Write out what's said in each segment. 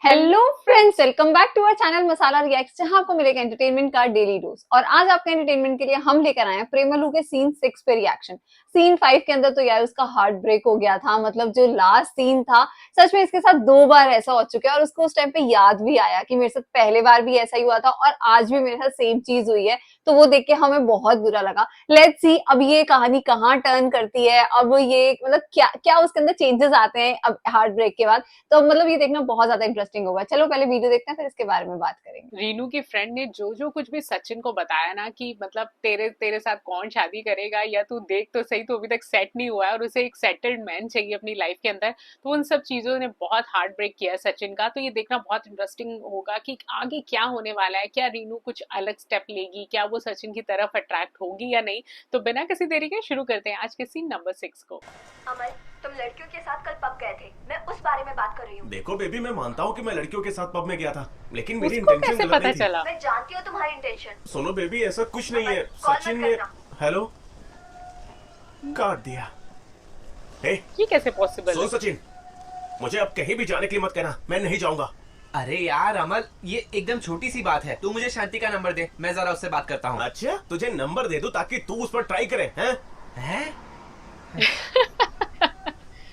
Hello friends, welcome back to our channel Masala reacts, जहां आपको मिलेगा एंटरटेनमेंट का डेली डोज। और आज आपके एंटरटेनमेंट के लिए हम लेकर आए हैं प्रेमलू के सीन 6 पे रिएक्शन। सीन 5 के अंदर तो यार उसका हार्ट ब्रेक हो गया था। मतलब जो लास्ट सीन था, सच में इसके साथ 2 बार ऐसा हो चुका है। और उसको उस टाइम पे याद भी आया कि मेरे साथ पहले बार भी ऐसा ही हुआ था और आज भी मेरे साथ सेम चीज हुई है। तो वो देख के हमें बहुत बुरा लगा। लेट्स सी अब ये कहानी कहाँ टर्न करती है। अब ये मतलब क्या क्या उसके अंदर चेंजेस आते हैं अब हार्ट ब्रेक के बाद। तो मतलब ये देखना बहुत ज्यादा इंटरेस्टिंग होगा। चलो पहले वीडियो देखते हैं, फिर इसके बारे में बात करेंगे। रीनू की फ्रेंड ने जो जो कुछ भी सचिन को बताया ना कि मतलब तेरे तेरे साथ कौन शादी करेगा, या तू देख तो सही, तो अभी तक सेट नहीं हुआ है और उसे एक सेटल्ड मैन चाहिए अपनी लाइफ के अंदर। तो उन सब चीजों ने बहुत हार्ट ब्रेक किया है सचिन का। तो ये देखना बहुत इंटरेस्टिंग होगा कि आगे क्या होने वाला है। क्या रीनू कुछ अलग स्टेप लेगी, क्या वो सचिन की तरफ अट्रैक्ट होगी या नहीं। तो बिना किसी देरी के शुरू करते हैं आज के सीन नंबर 6 को। अमर, तुम लड़कियों के साथ कल पब गए थे। मैं उस बारे में बात कर रही हूँ। देखो बेबी, मैं मानता हूँ कि मैं लड़कियों के साथ पब में गया था, लेकिन मेरी उसको इंटेंशन कैसे गलत पता नहीं थी। चला? मैं जानती हूँ तुम्हारी इंटेंशन। सुनो बेबी, ऐसा कुछ नहीं है। कॉल मत सचिन ने करना। हेलो काट दिया। हे ये कैसे पॉसिबल सुन है? सचिन, मुझे अब कहीं भी जाने के लिए मत कहना, मैं नहीं जाऊंगा। अरे यार अमल, ये एकदम छोटी सी बात है। तू मुझे शांति का नंबर दे, मैं जरा उससे बात करता हूँ। अच्छा, तुझे नंबर दे दूं ताकि तू उस पर ट्राई करे, हैं? हैं?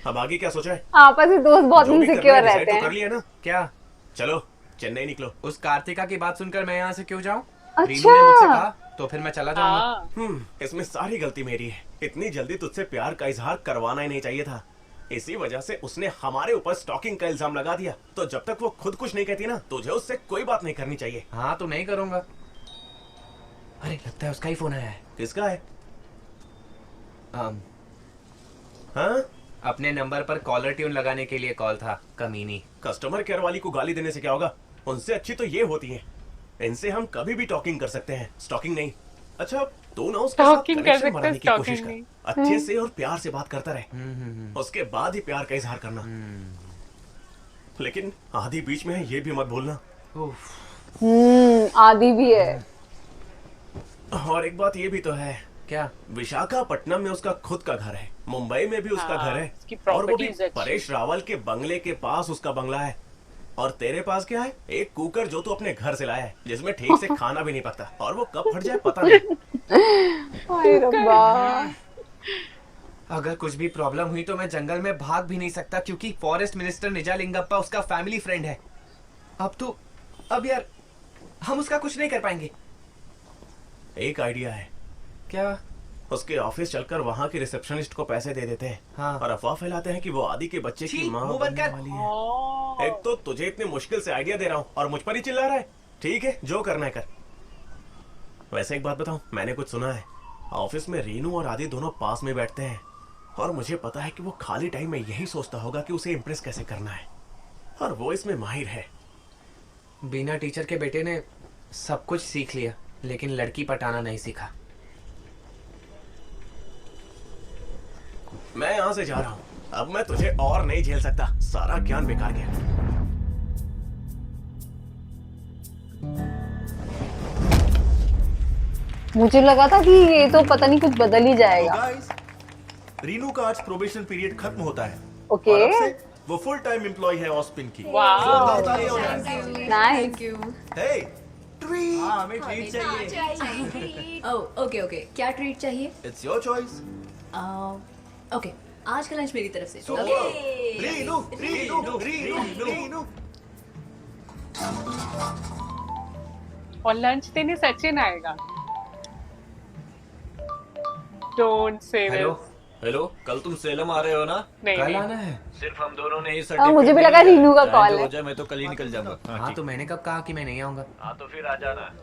अब आगे क्या सोचा है? आपस में दोस्त बहुत जो भी करना इनसिक्योर है रहते डिसाइड तो हैं। कर लिया ना। क्या? चलो चेन्नई निकलो। उस कार्तिका की बात सुनकर मैं यहाँ से क्यों जाऊँ? अच्छा। रीनू ने मुझसे कहा, तो फिर मैं चला जाऊंगा। हाँ, इसमें सारी गलती मेरी है। इतनी जल्दी तुझसे प्यार का इजहार करवाना ही नहीं चाहिए था। इसी वजह से उसने हमारे ऊपर स्टॉकिंग का इल्जाम लगा दिया। तो जब तक वो खुद कुछ नहीं कहती ना, तुझे उससे कोई बात नहीं करनी चाहिए। हाँ तो नहीं करूंगा। अरे लगता है उसका ही फोन आया है। किसका है? अम, हाँ, अपने नंबर पर कॉलर ट्यून लगाने के लिए कॉल था, कमीनी। कस्टमर केयर वाली को गाली देने से क्या होगा? उनसे अच्छी तो ये होती है। इनसे हम कभी भी टॉकिंग कर सकते हैं, स्टॉकिंग नहीं। अच्छा, तू ना उसके साथ Talking कर कनेक्शन सकते बढ़ाने हैं, की कोशिश talking नहीं। कर। अच्छे से और प्यार से बात करता रहे। उसके बाद ही प्यार का इजहार करना। लेकिन आधी बीच में है, ये भी मत भूलना। उफ, आदि भी है। और एक बात ये भी तो है, क्या? विशाखापट्टनम में उसका खुद का घर है, मुंबई में भी उसका हाँ, घर है, उसकी और वो भी properties अच्छी। परेश रावल के बंगले के पास उसका बंगला है। और तेरे पास क्या है? एक कुकर जो तू अपने घर से लाया है, जिसमें ठीक से खाना भी नहीं पकता, और वो कब फट जाए पता नहीं। हाय रब्बा। अगर कुछ भी प्रॉब्लम हुई तो मैं जंगल में भाग भी नहीं सकता, क्योंकि फॉरेस्ट मिनिस्टर निजालिंगप्पा उसका फैमिली फ्रेंड है। अब यार हम उसका कुछ नहीं कर पाएंगे। एक आइडिया है। क्या? उसके ऑफिस चलकर वहाँ के रिसेप्शनिस्ट को पैसे दे देते हैं। हाँ। और अफवाह फैलाते हैं कि वो आदि के बच्चे की छी, माँ मुंह बंद बनने कर। वाली है। एक तो तुझे इतने मुश्किल से आइडिया दे रहा हूँ और मुझ पर ही चिल्ला रहा है। ठीक है, जो करना है कर। वैसे एक बात बताऊं, मैंने कुछ सुना है। ऑफिस में रीनू और आदि दोनों पास में बैठते हैं, और मुझे पता है कि वो खाली टाइम में यही सोचता होगा कि उसे इम्प्रेस कैसे करना है, और वो इसमें माहिर है। बिना टीचर के बेटे ने सब कुछ सीख लिया, लेकिन लड़की पटाना नहीं सीखा। मैं यहाँ से जा रहा हूँ। अब मैं तुझे और नहीं झेल सकता। सारा ज्ञान बेकार गया। मुझे लगा था कि ये तो पता नहीं कुछ बदल ही तो जाएगा। गाइस, रीनू का आज प्रोबेशन पीरियड खत्म होता है। ओके। और अब से वो फुल टाइम एम्प्लॉय है ऑस्पिन की। वाह। जोरदार तालियां हो जाए। नाइस। हे, ट्रीट। हाँ, हमें ट्रीट चाहिए। ओह ओके ओके, क्या ट्रीट चाहिए? It's your choice. ओके, आज का लंच मेरी तरफ से। रीनू, रीनू, रीनू, रीनू। और लंच देने सचिन आएगा। Don't say hello. हेलो, कल तुम सेलम आ रहे हो ना? नहीं कल नहीं। आना है? सिर्फ हम दोनों ने ही हाँ, सर्टिफिकेट मुझे भी लगा रीनू का कॉल है। मैं तो कल ही निकल जाऊंगा। हाँ तो मैंने कब कहा कि मैं नहीं आऊंगा? हाँ तो फिर आ जाना।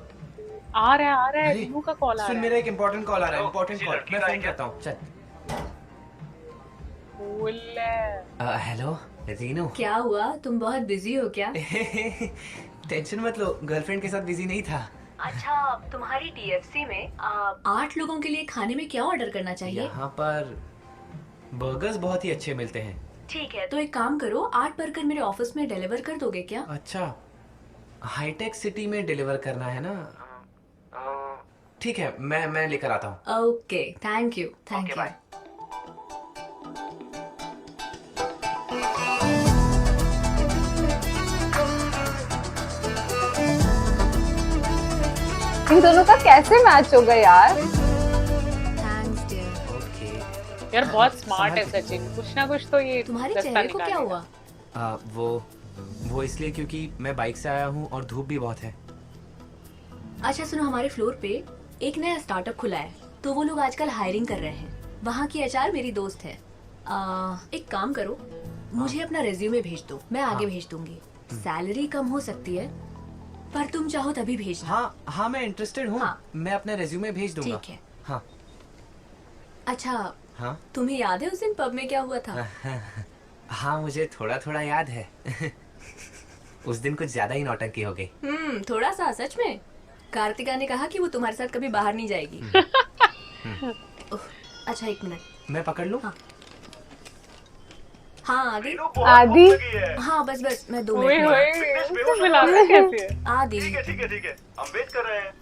आ रहा है अरे, रीनू का कॉल आ सुन, रहा मेरा है। एक इम्पोर्टेंट कॉल आ रहा है। इम्पोर्टेंट किसी कॉल, लड़की मैं का है फोन क्या? करता हूँ। चल। बोल ले। हेलो रीनू। क्या हुआ, तुम बहुत बिजी हो क्या? टेंशन मत लो, गर्लफ्रेंड के साथ बिजी नहीं था। अच्छा, तुम्हारी डीएफसी में 8 लोगों के लिए खाने में क्या ऑर्डर करना चाहिए? यहाँ पर बर्गर्स बहुत ही अच्छे मिलते हैं। ठीक है। तो एक काम करो, 8 बर्गर मेरे ऑफिस में डिलीवर कर दोगे क्या? अच्छा, हाईटेक सिटी में डिलीवर करना है ना? ठीक है, मैं लेकर आता हूँ। Okay, thank you thank you. इन दोनों का कैसे मैच होगा यार? Thanks dear. ओके। यार बहुत स्मार्ट है सचिन, कुछ ना कुछ तो ये तुम्हारे रास्ता चेहरे को क्या निकालेगा। हुआ? वो इसलिए क्योंकि मैं बाइक से आया हूँ और धूप भी बहुत है। अच्छा सुनो, हमारे फ्लोर पे एक नया स्टार्टअप खुला है, तो वो लोग आजकल हायरिंग कर रहे हैं। वहाँ की एचआर मेरी दोस्त है। एक काम करो, मुझे अपना रेज्यूमे भेज दो, मैं आगे भेज दूंगी। सैलरी कम हो सकती है, पर तुम चाहो तभी भेजना। हाँ हाँ, मैं इंटरेस्टेड हूँ। हाँ। मैं अपना रेज्यूमे भेज दूंगा। ठीक है। हाँ अच्छा, हाँ तुम्हें याद है उस दिन पब में क्या हुआ था? हाँ, मुझे थोड़ा थोड़ा याद है। उस दिन कुछ ज्यादा ही नौटंकी हो गई। थोड़ा सा। सच में कार्तिका ने कहा कि वो तुम्हारे साथ कभी बाहर नहीं जाएगी। उफ, अच्छा एक मिनट। मैं पकड़ लूँ? हाँ। हाँ आदि। आदि हाँ बस बस, मैं 2 ओए मिनट होए, में। उसको बुलाना कैसे है? आदि ठीक है हम वेट कर रहे हैं।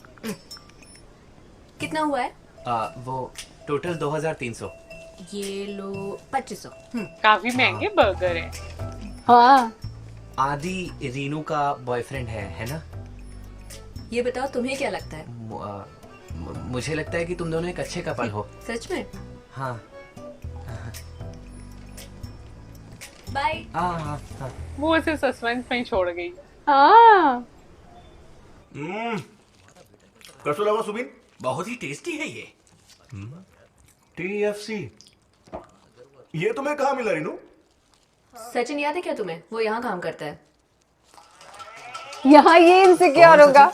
कितना हुआ है? वो टोटल 2300। ये लो 2500। काफी महंगे बर्गर हैं। हाँ आदि रीनू का बॉयफ्रेंड है ना? ये बताओ तुम्हें क्या लगता है? मुझे लगता है कि तुम दोनों एक अच्छे कपल हो। सच में? हाँ बाय। हाँ हाँ हाँ। वो उसे सस्पेंस में ही छोड़ गई। हाँ कैसा लगा सुबीन? बहुत ही टेस्टी है ये। TFC ये तुम्हें कहाँ मिला रीनू? सचिन याद है क्या तुम्हें? वो यहाँ काम करता है। यहाँ ये इनसिक्योर कौन होगा।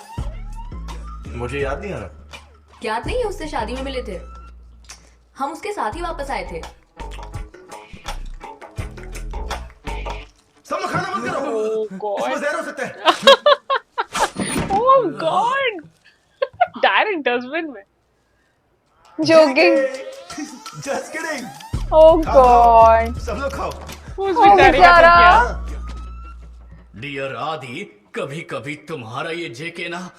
मुझे याद नहीं आ रहा। याद नहीं है? उससे शादी में मिले थे हम, उसके साथ ही वापस आए थे। सब लोग खाना मत करो। Oh God. इसमें जहर हो सकता है। ओह गॉड, डायरेक्ट डस्टबिन में। Joking. Just kidding. Oh God. सब लोग खाओ। उस बेचारे का तो बेचारा। क्या? डियर आदि, कभी कभी तुम्हारा ये जेके ना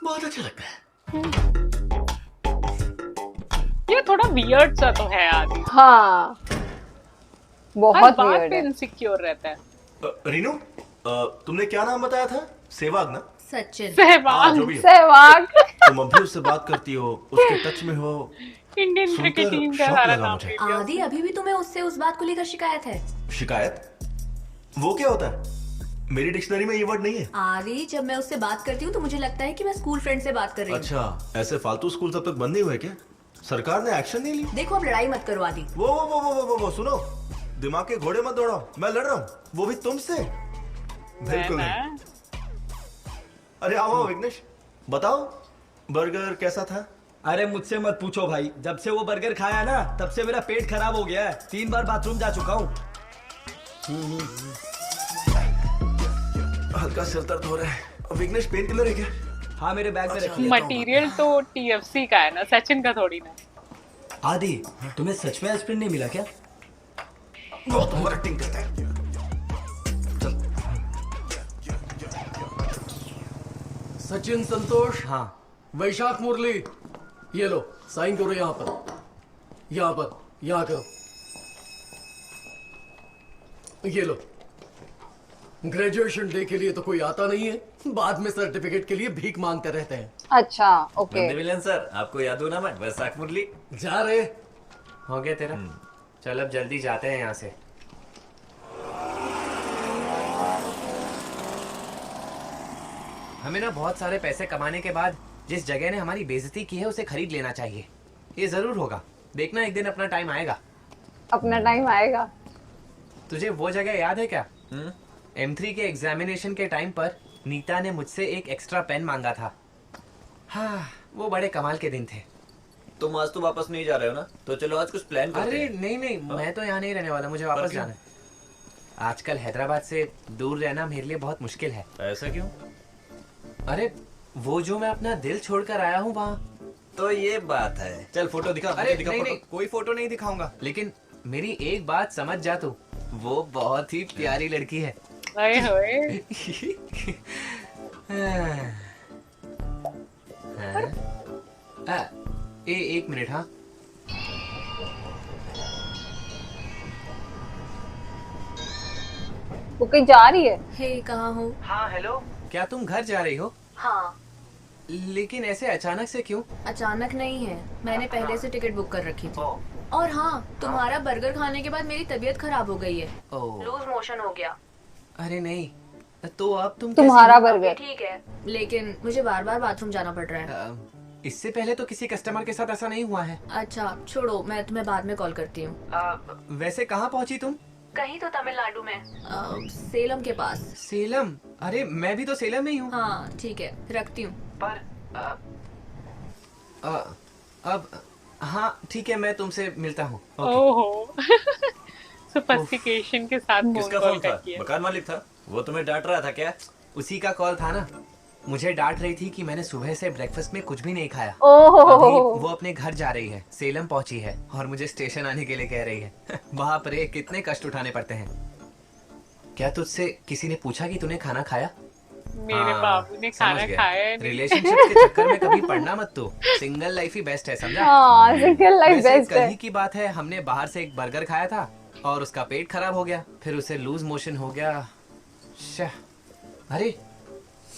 बहुत अच्छा लगता है। ये थोड़ा वियर्ड सा तो है आदि, हाँ हर बहुत बात weird पे है। इनसिक्योर रहता है। रीनू तुमने क्या नाम बताया था? सहवाग ना? सचिन। हाँ, सहवाग, जो भी हो। सहवाग। तुम अभी उससे बात करती हो, उसके टच में हो। इंडियन क्रिकेट सुनकर टीम का शौक सारा लगा नाम मुझे। ले लिया। आदि अभी भी तुम्हें उससे उस बात को लेकर शिकायत है? शिकायत? वो क्या होता है? मेरी डिक्शनरी में ये वर्ड नहीं है। आदि जब मैं उससे बात करती हूँ तो मुझे लगता है कि मैं स्कूल फ्रेंड से बात कर रही हूँ। अच्छा, ऐसे फालतू स्कूल तब तक बंद नहीं हुए क्या? सरकार ने एक्शन नहीं ली? देखो अब लड़ाई मत करो आदि। वो सुनो, दिमाग के घोड़े मत दौड़ाओ। मैं लड़ रहा हूँ, वो भी तुमसे। बिल्कुल नहीं। मैं- अरे आओ विघ्नेश, बताओ बर्गर कैसा था? अरे मुझसे मत पूछो भाई, जब से वो बर्गर खाया ना तब से मेरा पेट खराब हो गया है। 3 बार बाथरूम जा चुका हूँ। हल्का सिर दर्द हो रहा है। विघ्नेश पेन किलर है क्या? हाँ मेरे बैग में रखी है। मटेरियल तो TFC का है ना, सचिन का थोड़ी ना। आदि तुम्हें सच में एस्पिरिन नहीं मिला क्या? बहुत ओवर एक्टिंग करता है। सचिन संतोष, हाँ वैशाख मुरली, ये लो साइन करो। यहाँ पर, यहाँ करो। ये लो। ग्रेजुएशन डे के लिए तो कोई आता नहीं है, बाद में सर्टिफिकेट के लिए भीख मांगते रहते हैं। अच्छा ओके। वंदे मिलन सर, आपको याद हो ना मैं वैशाख मुरली? जा रहे। हो गया तेरा? चल अब जल्दी जाते हैं यहाँ से। हमें ना बहुत सारे पैसे कमाने के बाद जिस जगह ने हमारी बेइज्जती की है उसे खरीद लेना चाहिए। ये जरूर होगा, देखना एक दिन अपना टाइम आएगा। अपना टाइम आएगा। तुझे वो जगह याद है क्या? M3 के एग्जामिनेशन के टाइम पर नीता ने मुझसे एक एक्स्ट्रा पेन मांगा था। हाँ, वो बड़े कमाल के दिन थे। तुम आज तो वापस नहीं जा रहे हो ना, तो चलो आज कुछ प्लान करते अरे हैं। नहीं, मैं तो यहाँ नहीं रहने वाला, मुझे वापस क्यों? जाना है। आजकल हैदराबाद से दूर रहना मेरे लिए बहुत मुश्किल है। ऐसा क्यों? अरे वो जो मैं अपना दिल छोड़कर आया हूँ वहाँ। तो ये बात है। चल फोटो दिखा, अरे मुझे दिखा नहीं फोटो। नहीं, कोई फोटो नहीं दिखाऊंगा, लेकिन मेरी एक बात समझ जा तू, वो बहुत ही प्यारी लड़की है। अरे होए, एक मिनट। हाँ वो कहीं जा रही है। हे कहाँ हो? हाँ हेलो, क्या तुम घर जा रही हो? हाँ लेकिन ऐसे अचानक से क्यों? अचानक नहीं है, मैंने पहले से टिकट बुक कर रखी थी। ओह, और हाँ, तुम्हारा बर्गर खाने के बाद मेरी तबीयत खराब हो गई है, ओह, लूज मोशन हो गया। अरे नहीं, तो अब तुम तुम्हारा ये बर्गर। ठीक है, लेकिन मुझे बार बार बाथरूम जाना पड़ रहा है। इससे पहले तो किसी कस्टमर के साथ ऐसा नहीं हुआ है। अच्छा छोड़ो, मैं तुम्हें बाद में कॉल करती हूँ। वैसे कहाँ पहुँची तुम? कहीं तो तमिलनाडु में, सेलम के पास। सेलम? अरे मैं भी तो सेलम में ही हूँ। हाँ ठीक है, रखती हूँ। पर अब हाँ ठीक है, मैं तुमसे मिलता हूँ। ओहो सोफिस्टिकेशन के साथ किसका फोन फोन कॉल था? करती है। मकान मालिक था, वो तुम्हें डांट रहा था क्या? उसी का कॉल था ना। मुझे डांट रही थी कि मैंने सुबह से ब्रेकफास्ट में कुछ भी नहीं खाया। ओहो। अभी वो अपने घर जा रही है, सेलम पहुंची है और मुझे स्टेशन आने के लिए कह रही है। बाप रे, कितने कष्ट उठाने पड़ते हैं। क्या तुझसे किसी ने पूछा कि तूने खाना खाया? मेरे बाबू ने खाना खाया है नहीं। रिलेशनशिप के चक्कर में कभी पड़ना मत तू। सिंगल लाइफ ही बेस्ट है, समझा? हाँ, सिंगल लाइफ वैसे बेस्ट कल है। ही की बात है, हमने बाहर से एक बर्गर खाया था और उसका पेट खराब हो गया, फिर उसे लूज मोशन हो गया। अरे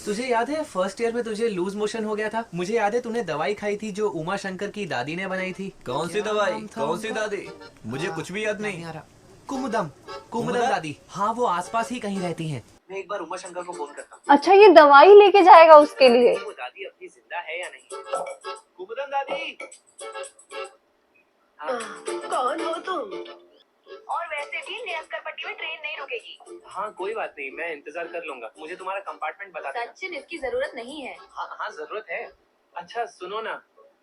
तुझे याद है फर्स्ट ईयर में तुझे लूज मोशन हो गया था? मुझे याद है तूने दवाई खाई थी जो उमा शंकर की दादी ने बनाई थी। कौन सी क्या दवाई, नाम था कौन सी उनका? दादी? मुझे कुछ भी याद नहीं। आ रहा। कुमुदम, कुमुदम दादी। हाँ, वो आसपास ही कहीं रहती हैं। मैं एक बार उमा शंकर को फोन करता हूँ। अच्छा, ये दवाई लेके जाएगा उसके लिए। वो दादी अपनी जिंदा है या नहीं? कुमुदम दादी। हाँ। कौन हो तुम? और वैसे भी निरंकर पट्टी में ट्रेन नहीं रुकेगी। हाँ कोई बात नहीं, मैं इंतजार कर लूंगा। मुझे तुम्हारा कंपार्टमेंट बता देना। सचिन, इसकी जरूरत नहीं है। हाँ हाँ जरूरत है। अच्छा सुनो ना,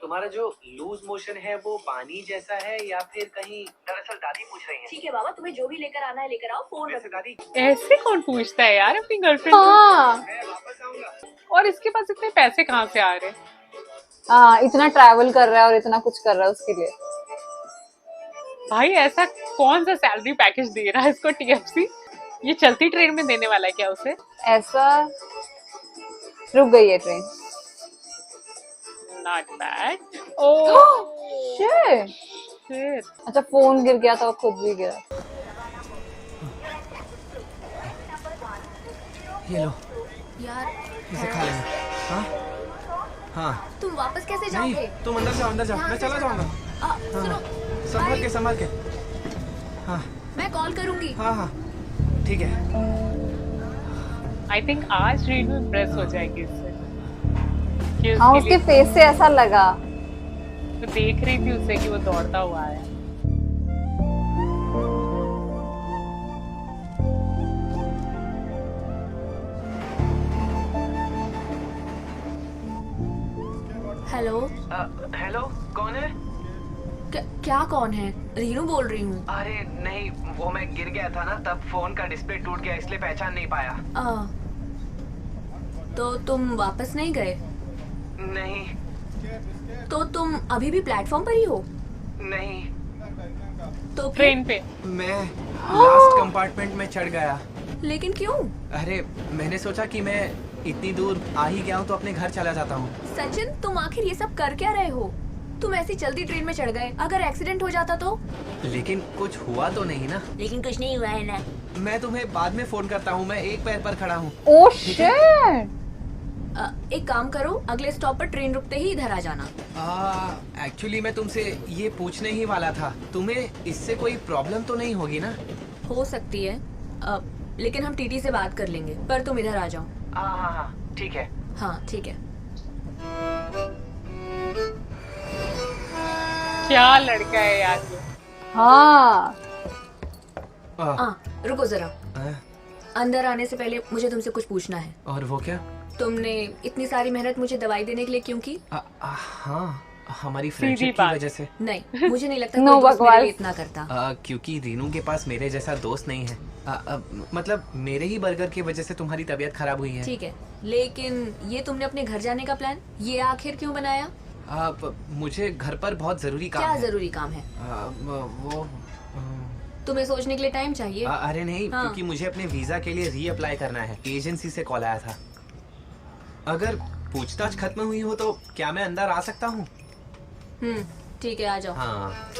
तुम्हारा जो लूज मोशन है वो पानी जैसा है या फिर कहीं? दरअसल दादी पूछ रही हैं। ठीक है बाबा, तुम्हें जो भी लेकर आना है लेकर आओ, फोन वैसे रखो। दादी ऐसे कौन पूछता है यार अपनी गर्लफ्रेंड हाँ मैं वापस आऊंगा। को? और इसके पास इतने पैसे कहाँ से आ रहे हैं? हाँ, इतना ट्रैवल कर रहा है और इतना कुछ कर रहा है उसके लिए। भाई ऐसा कौन सा सैलरी पैकेज दे रहा है इसको टीएफसी? ये चलती ट्रेन में देने वाला है क्या उसे? ऐसा रुक गई है train. Not bad. Oh shit. Shit. अच्छा, फोन गिर गया था, वो खुद भी गिरा। ये लो, यार इसे खा लेना। हाँ हाँ तुम वापस कैसे नहीं, जाओगे? तुम अंदर जाओ, अंदर जाओ, मैं चला जाऊंगा। सुनो, संभाल के, संभाल के। हाँ मैं कॉल करूंगी। हाँ हाँ ठीक है। आई थिंक आज रीनू इम्प्रेस हो जाएगी इससे कि हाँ, उसके उसके लिए फेस से ऐसा लगा। तो देख रही थी उसे कि वो दौड़ता हुआ आया। हेलो, हेलो, कौन है? क्या कौन है? रीनू बोल रही हूँ। अरे नहीं, वो मैं गिर गया था ना, तब फोन का डिस्प्ले टूट गया, इसलिए पहचान नहीं पाया। तो तुम वापस नहीं गए? नहीं तो तुम अभी भी प्लेटफॉर्म पर ही हो? नहीं, तो फिर? ट्रेन पे मैं लास्ट कंपार्टमेंट में चढ़ गया। लेकिन क्यों? अरे मैंने सोचा कि मैं इतनी दूर आ ही गया हूँ तो अपने घर चला जाता हूँ। सचिन, तुम आखिर ये सब कर क्या रहे हो? तुम ऐसी चलती ट्रेन में चढ़ गए, अगर एक्सीडेंट हो जाता तो? लेकिन कुछ हुआ तो नहीं ना? लेकिन कुछ नहीं हुआ है ना। मैं तुम्हें बाद में फोन करता हूँ, मैं एक पैर पर खड़ा हूँ। Oh shit. एक काम करो, अगले स्टॉप पर ट्रेन रुकते ही इधर आ जाना। एक्चुअली मैं तुमसे ये पूछने ही वाला था, तुम्हें इससे कोई प्रॉब्लम तो नहीं होगी ना? हो सकती है, लेकिन हम टीटी से बात कर लेंगे, पर तुम इधर आ जाओ। हाँ ठीक है। हाँ ठीक है। क्या लड़का है यार ये। हाँ, रुको जरा, अंदर आने से पहले मुझे तुमसे कुछ पूछना है। और वो क्या? तुमने इतनी सारी मेहनत मुझे दवाई देने के लिए क्यों की? हाँ, हमारी सीधी फ्रेंडशिप की बात। वजह से। नहीं, मुझे नहीं लगता No कोई दोस्त मेरे बकवास। लिए इतना करता। क्योंकि रीनू के पास मेरे जैसा दोस्त नहीं है। मतलब मेरे ही बर्गर की वजह से तुम्हारी तबीयत खराब हुई है। ठीक है, लेकिन ये तुमने अपने घर जाने का प्लान ये आखिर क्यों बनाया? मुझे घर पर बहुत जरूरी काम क्या है। जरूरी काम है? वो तुम्हें सोचने के लिए टाइम चाहिए। अरे नहीं, हाँ। क्योंकि मुझे अपने वीजा के लिए री अप्लाई करना है। एजेंसी से कॉल आया था। अगर पूछताछ खत्म हुई हो तो क्या मैं अंदर आ सकता हूँ? ठीक है, आ जाओ। हाँ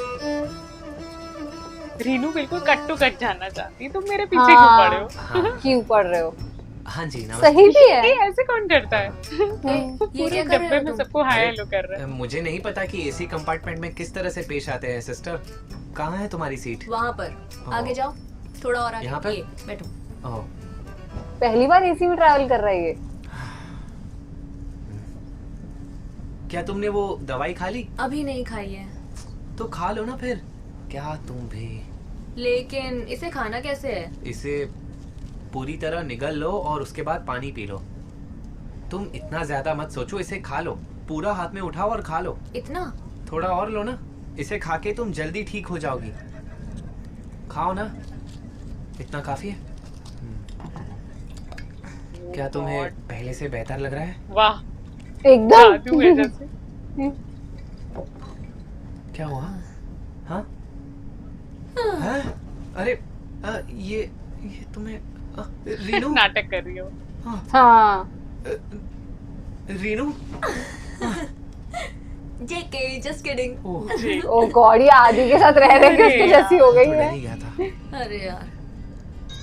रीनू बिल्कुल कट टू कट जाना चाहती, तुम मेरे पीछे क्यों पड़े हो? हाँ क्यों पढ़ रहे हो? हाँ जी नमस्ते। सही भी है। ये ऐसे कौन करता है? ये पूरे क्या कर रहे डब्बे हो में तुम? सबको हाय अरे, हेलो कर रहे हैं। मुझे नहीं पता कि एसी कंपार्टमेंट में किस तरह से पेश आते हैं सिस्टर। कहाँ है तुम्हारी सीट? वहाँ पर आगे जाओ, थोड़ा और आगे। यहाँ पर? ये बैठो। ओह, पहली बार एसी में ट्रैवल कर रहा है ये। क्या तुमने वो दवाई खा ली? अभी नहीं खाई है, तो खा लो ना फिर। क्या तुम भी। लेकिन इसे खाना कैसे है? इसे पूरी तरह निगल लो और उसके बाद पानी पी लो। तुम इतना ज्यादा मत सोचो, इसे खा लो। पूरा हाथ में उठाओ और खा लो। इतना? थोड़ा और लो ना। इसे खा के तुम जल्दी ठीक हो जाओगी। खाओ ना, इतना काफी है। क्या तुम्हें पहले से बेहतर लग रहा है? वाह, एकदम जादू है जैसे। क्या हुआ? हाँ? हाँ? अरे ये तुम्हें रीनू? नाटक कर रही हो। हाँ रीनू? जेके जस्ट किडिंग। ओ गॉड, ये आदि के साथ रह रहे के उसके जैसी हो गई तो डर है। ही गया था। अरे यार,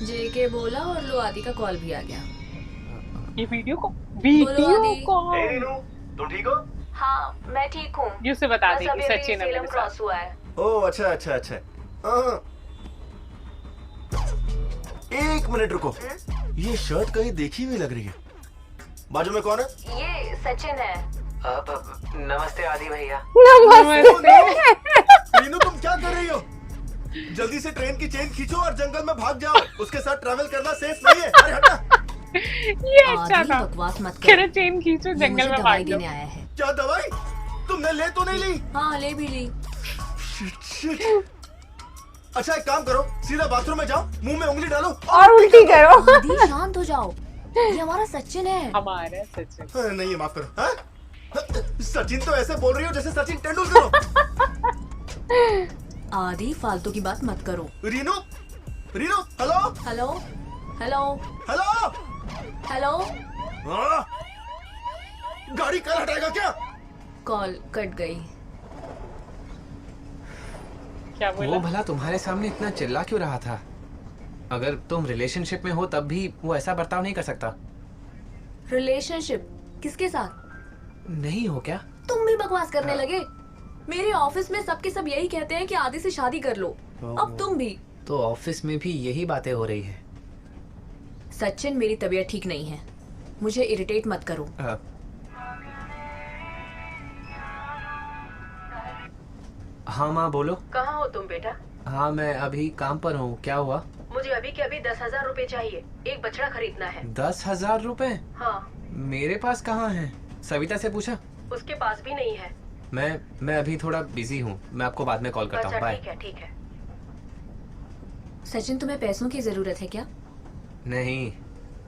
जेके बोला और लो आदि का कॉल भी आ गया। ये वीडियो बोलो आदि। कॉल। तुम ठीक हो? हाँ मैं ठीक हूँ। यू से बता बस दे कि अभी अभी सचिन है फिल्म मेरे साथ। क्रॉस हुआ है। ओह अच्छा अच्छा अच्छा। हाँ। एक मिनट रुको, ये शर्ट कहीं देखी हुई लग रही है। बाजू में कौन है? ये सचिन है। नमस्ते आदि भैया। रीनू तुम क्या कर रही हो? जल्दी से ट्रेन की चेन खींचो और जंगल में भाग जाओ। उसके साथ ट्रैवल करना सेफ नहीं है। अरे हटना। ये अच्छा आदि था। बकवास मत कह कर। रहे चेन खींचो ये जंगल मुझे में दवाई भाग जाओ। देने आया है। क्या दवाई? तुमने ले तो नहीं ली? हाँ ले भी ली। शिट। अच्छा एक काम करो, सीधा बाथरूम में जाओ, मुंह में उंगली डालो और उल्टी करो। आदि शांत हो जाओ, ये हमारा सचिन है। हमारा सचिन। नहीं माफ करो। हाँ? सचिन तो ऐसे बोल रही हो जैसे सचिन तेंदुलकर हो। आदि फालतू की बात मत करो। Rinu, Rinu, hello, hello hello hello. Hello. हाँ? गाड़ी कल हटाएगा क्या? कॉल कट गई। क्या वो बोला? भला तुम्हारे सामने इतना चिल्ला क्यों रहा था? अगर तुम रिलेशनशिप में हो तब भी वो ऐसा बर्ताव नहीं कर सकता। रिलेशनशिप किसके साथ? नहीं हो क्या? तुम भी बकवास करने लगे। मेरे ऑफिस में सबके सब यही कहते हैं कि आदि से शादी कर लो। अब तुम भी। तो ऑफिस में भी यही बातें हो रही है। सचिन मेरी तबीयत ठीक नहीं है, मुझे इरिटेट मत करो। हाँ माँ बोलो। कहाँ हो तुम बेटा? हाँ मैं अभी काम पर हूँ। क्या हुआ? मुझे अभी के अभी 10,000 रुपए चाहिए, एक बछड़ा खरीदना है। 10,000 रुपए? हाँ। मेरे पास कहाँ है? सविता से पूछा? उसके पास भी नहीं है। मैं अभी थोड़ा बिजी हूँ, मैं आपको बाद में कॉल करता हूँ। बाय। ठीक है ठीक है। सचिन तुम्हें पैसों की जरूरत है क्या? नहीं,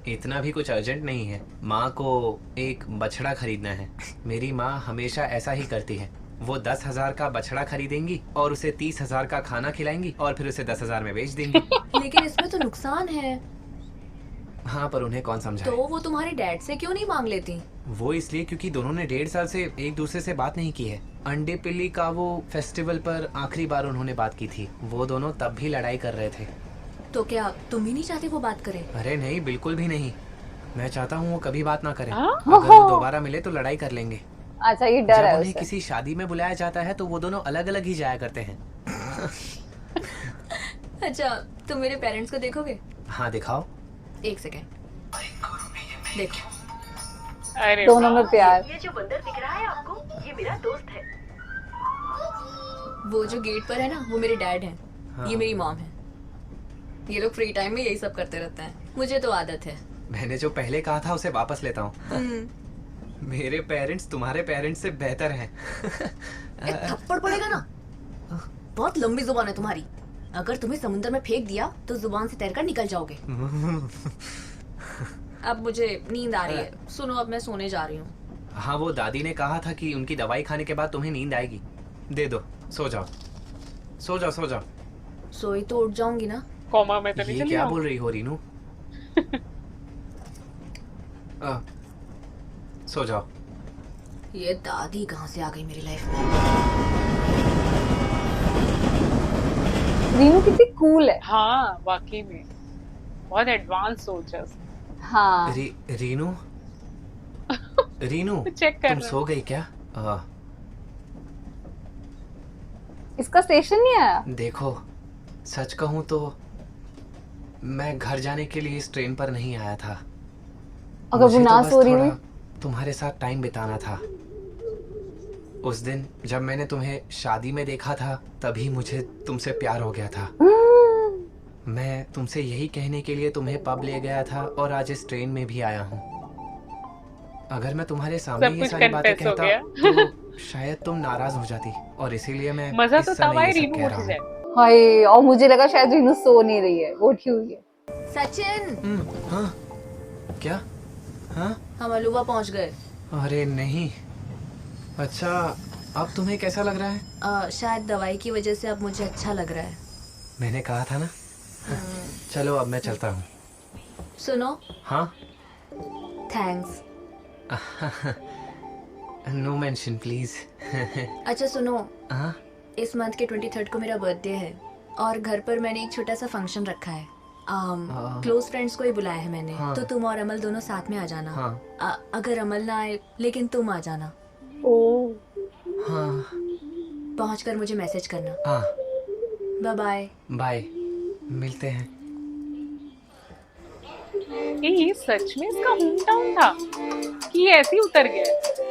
इतना भी कुछ अर्जेंट नहीं है। माँ को एक बछड़ा खरीदना है। मेरी माँ हमेशा ऐसा ही करती है। वो 10,000 का बछड़ा खरीदेंगी और उसे 30,000 का खाना खिलाएंगी और फिर उसे 10,000 में बेच देंगी। लेकिन इसमें तो नुकसान है। हाँ पर उन्हें कौन समझाए? तो वो तुम्हारे डैड से क्यों नहीं मांग लेती? वो इसलिए क्योंकि दोनों ने 1.5 साल से एक दूसरे से बात नहीं की है। अंडे पिल्ली का वो फेस्टिवल पर आखिरी बार उन्होंने बात की थी। वो दोनों तब भी लड़ाई कर रहे थे। तो क्या तुम ही नहीं चाहते वो बात करे? अरे नहीं, बिल्कुल भी नहीं। मैं चाहता हूँ वो कभी बात ना करे। हाँ? अगर वो दोबारा मिले तो लड़ाई कर लेंगे। अच्छा ये डर जब है उन्हें उसे। किसी शादी में बुलाया जाता है तो वो दोनों अलग अलग ही जाया करते हैं। अच्छा तुम मेरे पेरेंट्स को देखोगे? हाँ दिखाओ। एक सेकेंड देखो। अरे दोनों में प्यार। ये जो बंदर दिख रहा है आपको, ये मेरा दोस्त है। वो जो गेट पर है ना, वो मेरे डैड हैं। हाँ। ये मेरी मॉम है। ये लोग फ्री टाइम में यही सब करते रहते हैं, मुझे तो आदत है। मैंने जो पहले कहा था उसे वापस लेता हूँ। मेरे पेरेंट्स तुम्हारे पेरेंट्स से बेहतर हैं। थप्पड़ पड़ेगा ना। बहुत लंबी जुबान है तुम्हारी। अगर तुम्हें समुद्र में फेंक दिया तो जुबान से तैरकर निकल जाओगे। अब मुझे नींद आ रही है, सुनो अब मैं सोने जा रही हूँ। हाँ वो दादी ने कहा था कि उनकी दवाई खाने के बाद तुम्हें नींद आएगी। दे दो, सो जाओ सो जाओ सो जाओ। सोई तो उठ जाऊंगी ना। कोमा में तो नहीं ये चली क्या जाऊँ? बोल रही हो रीनू? सो जाओ। ये दादी कहाँ से आ गई मेरी लाइफ में? रीनू कितनी कूल है। हाँ वाकई में बहुत एडवांस सोच है उसकी। हाँ रीनू रीनू चेक कर तुम रहा सो गई क्या? इसका स्टेशन नहीं आया। देखो सच कहूँ तो मैं घर जाने के लिए इस ट्रेन पर नहीं आया था। अगर वो मुझे ना तो बस सो रही थोड़ा हुई। तुम्हारे साथ टाइम बिताना था। उस दिन जब मैंने तुम्हें शादी में देखा था तभी मुझे तुमसे प्यार हो गया था। मैं तुमसे यही कहने के लिए तुम्हें पब ले गया था और आज इस ट्रेन में भी आया हूँ। अगर मैं तुम्हारे सामने सब ये कुछ सारी बातें कन्फेस हो कहता गया। तो शायद तुम नाराज हो जाती और इसीलिए मैं मजा इस तो तब समय आए ये सब रीनू कह उठ रहा हूँ। जाए। हाय, और मुझे लगा शायद रीनू सो नहीं रही है, वो उठी हुई है। सचिन, हाँ क्या? हाँ हम अलुवा पहुंच गए। अरे नहीं। अच्छा अब तुम्हें कैसा लग रहा है? शायद दवाई की वजह से अब मुझे अच्छा लग रहा है। मैंने कहा था ना। चलो अब मैं चलता हूँ। सुनो, हाँ थैंक्स। No mention please. अच्छा सुनो, हाँ इस मंथ के 23rd को मेरा बर्थडे है और घर पर मैंने एक छोटा सा फंक्शन रखा है। क्लोज फ्रेंड्स को ही बुलाया है मैंने। हाँ। तो तुम और अमल दोनों साथ में आ जाना। हाँ। अगर अमल ना आए लेकिन तुम आ जाना। ओ हाँ पहुंचकर मुझे मैसेज करना। हाँ बाय बाय। बाय, मिलते हैं। ये सच में इसका होम टाउन था कि ये ऐसे ही उतर गया है?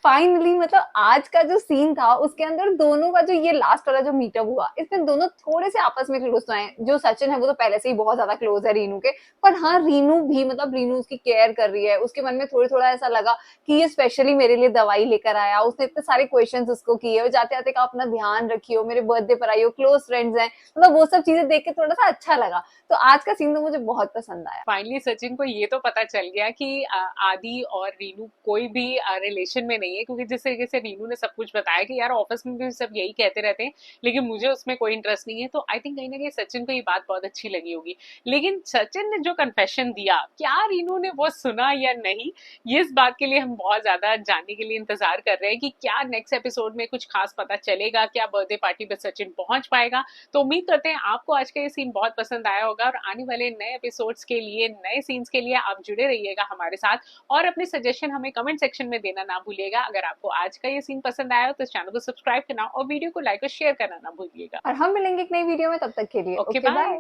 फाइनली मतलब आज का जो सीन था उसके अंदर दोनों का जो ये लास्ट वाला जो मीटअप हुआ, इसमें दोनों थोड़े से आपस में क्लोज तो हैं। जो सचिन है वो तो पहले से ही बहुत ज्यादा क्लोज है रीनू के, पर हाँ रीनू भी मतलब रीनू उसकी केयर कर रही है। उसके मन में थोड़ा थोड़ा ऐसा लगा कि ये स्पेशली मेरे लिए दवाई लेकर आया। उसने इतने सारे क्वेश्चंस उसको किए, वो जाते जाते कहा अपना ध्यान रखियो, मेरे बर्थडे पर आइयो, क्लोज फ्रेंड्स हैं, मतलब वो सब चीजें देख के थोड़ा सा अच्छा लगा। तो आज का सीन तो मुझे बहुत पसंद आया। फाइनली सचिन को ये तो पता चल गया कि आदि और रीनू कोई भी रिलेशन में नहीं है, क्योंकि जिस तरीके से रीनू ने सब कुछ बताया कि यार ऑफिस में भी सब यही कहते रहते हैं लेकिन मुझे उसमें कोई इंटरेस्ट नहीं है। तो आई थिंक कहीं ना कहीं सचिन को ये बात बहुत अच्छी लगी होगी। लेकिन सचिन ने जो कन्फेशन दिया, क्या रीनू ने वो सुना या नहीं, ये इस बात के लिए हम बहुत ज्यादा जानने के लिए इंतजार कर रहे हैं कि क्या नेक्स्ट एपिसोड में कुछ खास पता चलेगा, क्या बर्थडे पार्टी पे सचिन पहुंच पाएगा। तो उम्मीद करते हैं आपको आज का ये सीन बहुत पसंद आया होगा और आने वाले नए एपिसोड्स के लिए, नए सीन्स के लिए आप जुड़े रहिएगा हमारे साथ और अपने सजेशन हमें कमेंट सेक्शन में देना ना भूलिएगा। अगर आपको आज का ये सीन पसंद आया हो तो चैनल को सब्सक्राइब करना और वीडियो को लाइक और शेयर करना ना भूलिएगा। और हम मिलेंगे एक नई वीडियो में, तब तक के लिए ओके ओके बाय। बाय।